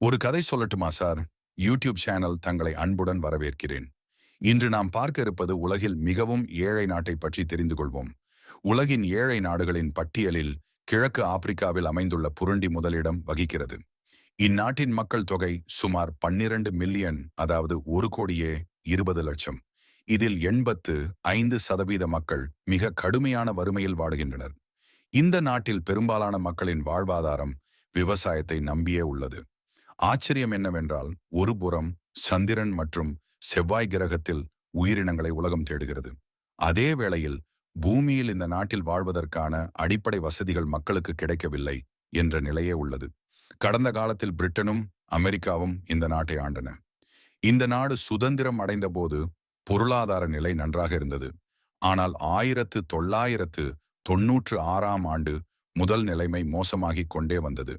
ஒரு கதை சொல்லட்டுமா சார்? யூடியூப் சேனல் தங்களை அன்புடன் வரவேற்கிறேன். இன்று நாம் பார்க்க இருப்பது உலகில் மிகவும் ஏழை நாட்டை பற்றி தெரிந்து கொள்வோம். உலகின் ஏழை நாடுகளின் பட்டியலில் கிழக்கு ஆப்பிரிக்காவில் அமைந்துள்ள புருண்டி முதலிடம் வகிக்கிறது. இந்நாட்டின் மக்கள் தொகை சுமார் 12 மில்லியன், அதாவது 1,20,00,000. இதில் 85% மக்கள் மிக கடுமையான வறுமையில் வாடுகின்றனர். இந்த நாட்டில் பெரும்பாலான மக்களின் வாழ்வாதாரம் விவசாயத்தை நம்பியே உள்ளது. ஆச்சரியம் என்னவென்றால், ஒருபுறம் சந்திரன் மற்றும் செவ்வாய் கிரகத்தில் உயிரினங்களை உலகம் தேடுகிறது. அதே வேளையில் பூமியில் இந்த நாட்டில் வாழ்வதற்கான அடிப்படை வசதிகள் மக்களுக்கு கிடைக்கவில்லை என்ற நிலையே உள்ளது. கடந்த காலத்தில் பிரிட்டனும் அமெரிக்காவும் இந்த நாட்டை ஆண்டன. இந்த நாடு சுதந்திரம் அடைந்த போது பொருளாதார நிலை நன்றாக இருந்தது. ஆனால் 1996ஆம் ஆண்டு முதல் நிலைமை மோசமாகிக் கொண்டே வந்தது.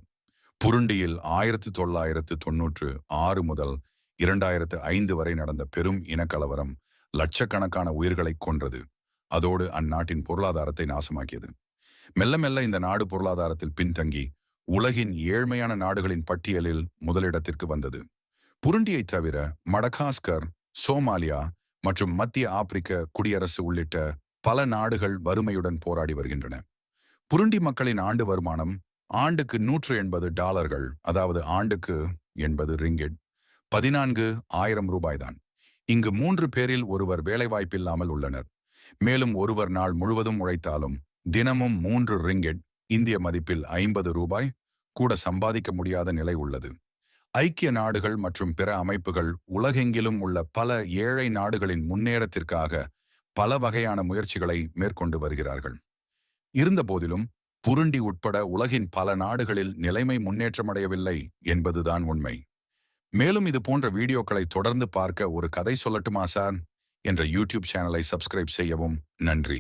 புருண்டியில் 1996 முதல் 2005 வரை நடந்த பெரும் இனக்கலவரம் லட்சக்கணக்கான உயிர்களை கொன்றது. அதோடு அந்நாட்டின் பொருளாதாரத்தை நாசமாக்கியது. மெல்ல மெல்ல இந்த நாடு பொருளாதாரத்தில் பின்தங்கி உலகின் ஏழ்மையான நாடுகளின் பட்டியலில் முதலிடத்திற்கு வந்தது. புருண்டியை தவிர மடகாஸ்கர், சோமாலியா மற்றும் மத்திய ஆப்பிரிக்க குடியரசு உள்ளிட்ட பல நாடுகள் வறுமையுடன் போராடி வருகின்றன. புருண்டி மக்களின் ஆண்டு வருமானம் ஆண்டுக்கு $180, அதாவது ஆண்டுக்கு 80 ரிங்கெட், 14,000 ரூபாய்தான். இங்கு 3 பேரில் ஒருவர் வேலைவாய்ப்பில்லாமல் உள்ளனர். மேலும் ஒருவர் நாள் முழுவதும் உழைத்தாலும் தினமும் 3 ரிங்கெட், இந்திய மதிப்பில் 50 ரூபாய் கூட சம்பாதிக்க முடியாத நிலை உள்ளது. ஐக்கிய நாடுகள் மற்றும் பிற அமைப்புகள் உலகெங்கிலும் உள்ள பல ஏழை நாடுகளின் முன்னேற்றத்திற்காக பல வகையான முயற்சிகளை மேற்கொண்டு வருகிறார்கள். இருந்தபோதிலும் புருண்டி உட்பட உலகின் பல நாடுகளில் நிலைமை முன்னேற்றமடையவில்லை என்பதுதான் உண்மை. மேலும் இது போன்ற வீடியோக்களை தொடர்ந்து பார்க்க ஒரு கதை சொல்லட்டுமா சார் என்ற யூடியூப் சேனலை சப்ஸ்கிரைப் செய்யவும். நன்றி.